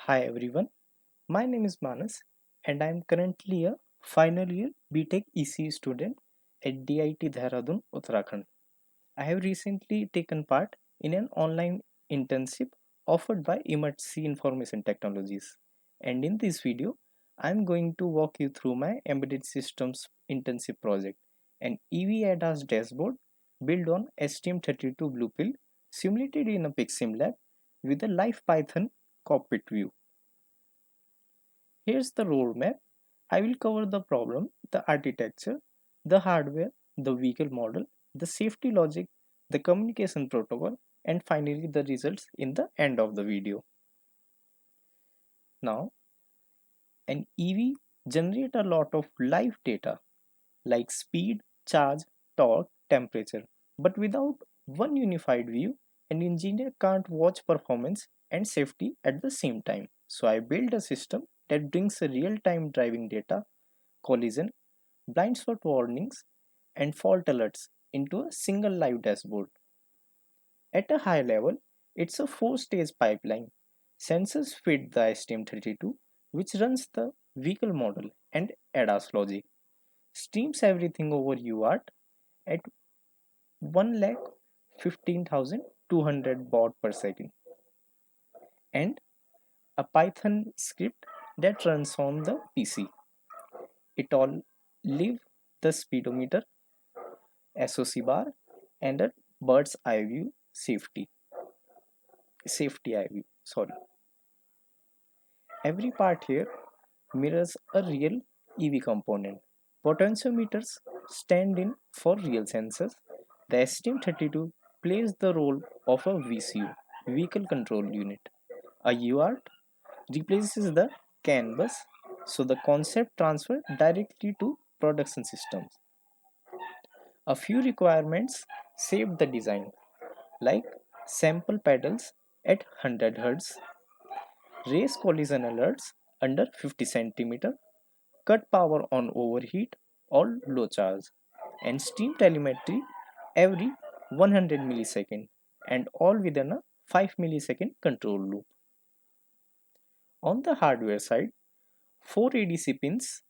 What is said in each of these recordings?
Hi everyone, my name is Manas and I am currently a final year BTech ECE student at DIT Dehradun, Uttarakhand. I have recently taken part in an online internship offered by Emergency Information Technologies. And in this video, I am going to walk you through my embedded systems internship project, an EV ADAS dashboard built on STM32 Blue Pill simulated in a Pixim lab with a live Python cockpit view. Here's the roadmap. I will cover the problem, the architecture, the hardware, the vehicle model, the safety logic, the communication protocol, and finally the results in the end of the video. Now, an EV generates a lot of live data like speed, charge, torque, temperature. But without one unified view, an engineer can't watch performance and safety at the same time. So I built a system that brings real-time driving data, collision, blind spot warnings, and fault alerts into a single live dashboard. At a high level, it's a four-stage pipeline. Sensors feed the STM32, which runs the vehicle model and ADAS logic, streams everything over UART at 1,15,200 baud per second, and a Python script that runs on the PC. It all leave the speedometer, SOC bar, and a bird's eye view safety eye view. Sorry. Every part here mirrors a real EV component. Potentiometers stand in for real sensors. The STM32 plays the role of a VCU, Vehicle Control Unit. A UART replaces the CAN bus, so the concept transfer directly to production systems. A few requirements saved the design, like sample pedals at 100 Hz, raise collision alerts under 50 cm, cut power on overheat or low charge, and stream telemetry every 100 millisecond, and all within a 5 millisecond control loop. On the hardware side, 4 ADC pins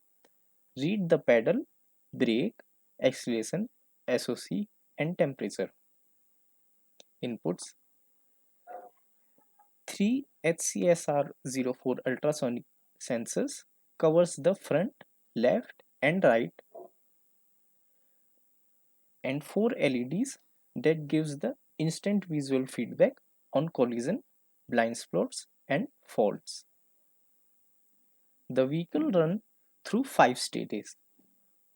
read the pedal, brake, acceleration, SOC, and temperature inputs. 3 HCSR04 ultrasonic sensors covers the front, left, and right, and 4 LEDs that gives the instant visual feedback on collision, blind spots, and faults. The vehicle run through 5 stages: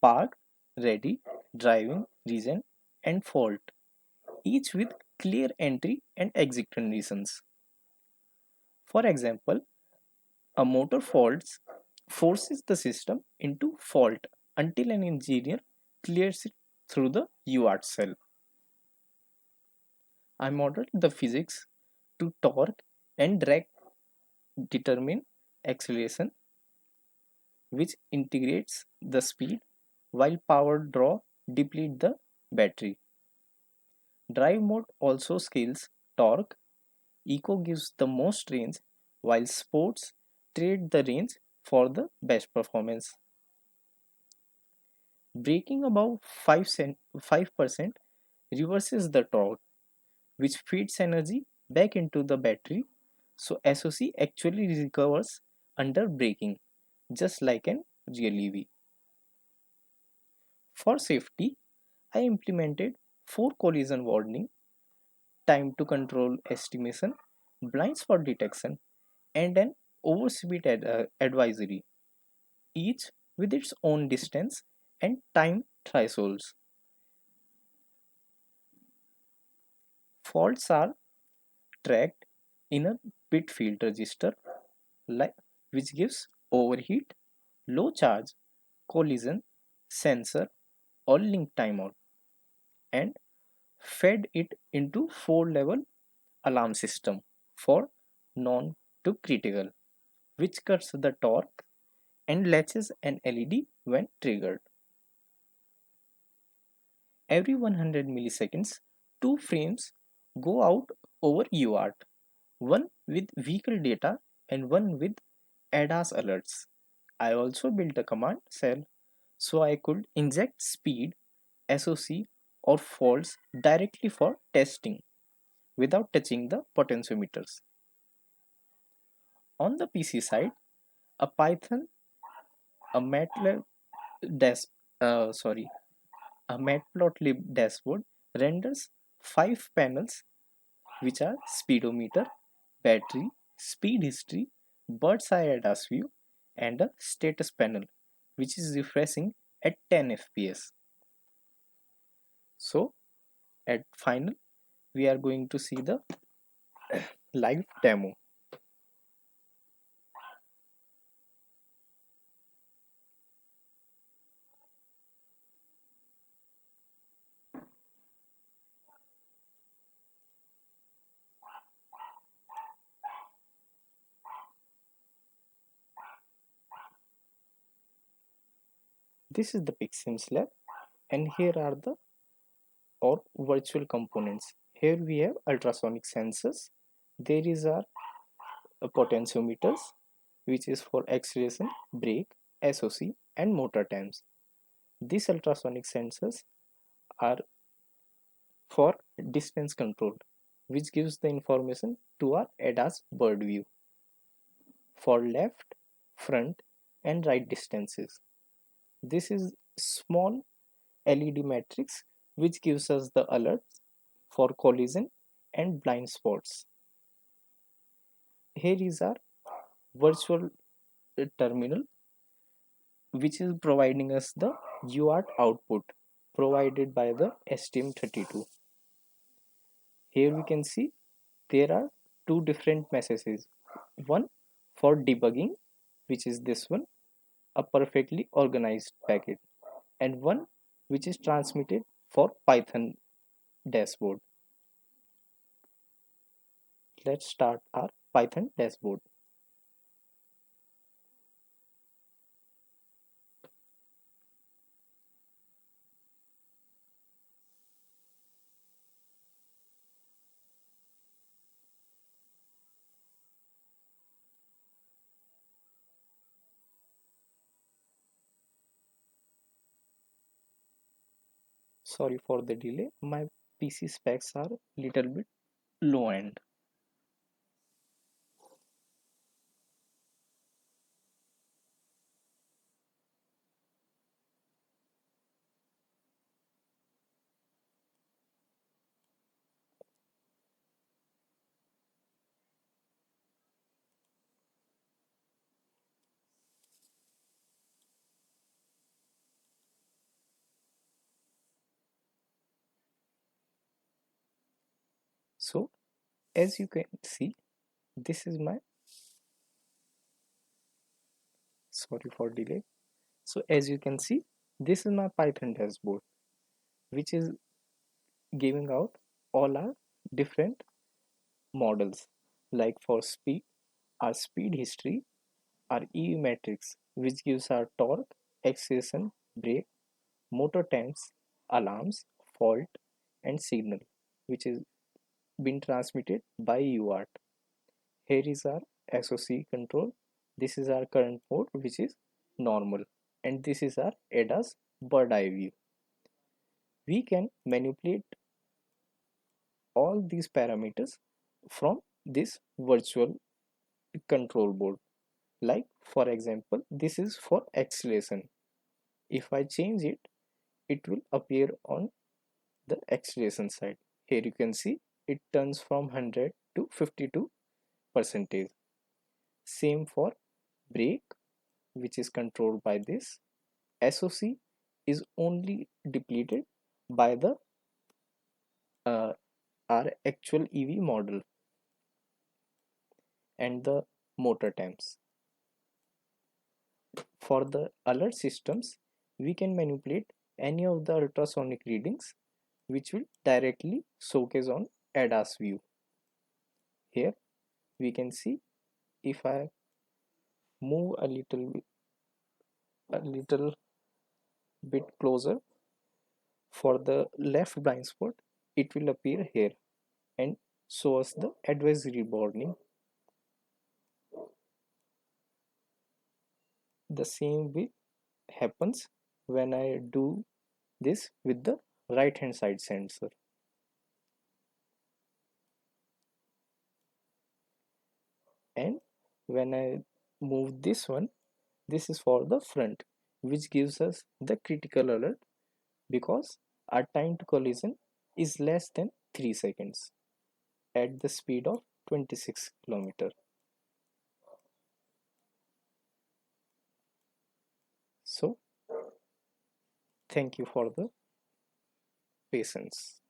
parked, ready, driving, region, and fault, each with clear entry and exit conditions. For example, a motor faults forces the system into fault until an engineer clears it through the UART cell. I modeled the physics to torque and drag determine acceleration, which integrates the speed, while power draw deplete the battery. Drive mode also scales torque. Eco gives the most range, while sports trade the range for the best performance. Braking above 5% reverses the torque, which feeds energy back into the battery, so SOC actually recovers under braking, just like an real EV. For safety, I implemented 4 collision warning, time to control estimation, blind spot detection, and an overspeed advisory, each with its own distance and time thresholds. Faults are tracked in a bit field register, like, which gives overheat, low charge, collision, sensor, or link timeout, and fed it into 4-level alarm system for non to critical, which cuts the torque and latches an LED when triggered. Every 100 milliseconds, two frames go out over UART, one with vehicle data and one with ADAS alerts. I also built a command cell so I could inject speed, SOC, or faults directly for testing without touching the potentiometers. On the PC side, a Python, a MATLAB dash, sorry, a Matplotlib dashboard renders five panels, which are speedometer, battery, speed history, bird's eye ADAS view, and a status panel, which is refreshing at 10 fps. So, at final, we are going to see the live demo. This is the PixSims lab, and here are the or virtual components. Here we have ultrasonic sensors. There is our potentiometers, which is for acceleration, brake, SOC, and motor times. These ultrasonic sensors are for distance control, which gives the information to our ADAS bird view for left, front, and right distances. This is small LED matrix which gives us the alerts for collision and blind spots. Here is our virtual terminal which is providing us the UART output provided by the STM32. Here we can see there are two different messages. One for debugging, which is this one, a perfectly organized packet, and one which is transmitted for Python dashboard. Let's start our Python dashboard. Sorry for the delay. My PC specs are little bit low end. So as you can see, this is my, sorry for delay. So as you can see, this is my Python dashboard, which is giving out all our different models, like for speed, our speed history, our EV matrix, which gives our torque, acceleration, brake, motor times, alarms, fault, and signal, which is been transmitted by UART. Here is our SOC control. This is our current mode, which is normal, and this is our ADAS bird eye view. We can manipulate all these parameters from this virtual control board. Like for example, this is for acceleration. If I change it, it will appear on the acceleration side. Here you can see it turns from 100 to 52 percentage. Same for brake, which is controlled by this. SOC is only depleted by the uh, our actual EV model and the motor times. For the alert systems, we can manipulate any of the ultrasonic readings which will directly showcase on ADAS view. Here we can see if I move a little bit closer for the left blind spot, it will appear here and show us the advisory warning. The same way happens when I do this with the right hand side sensor. And when I move this one, this is for the front, which gives us the critical alert because our time to collision is less than 3 seconds at the speed of 26 km. So thank you for the patience.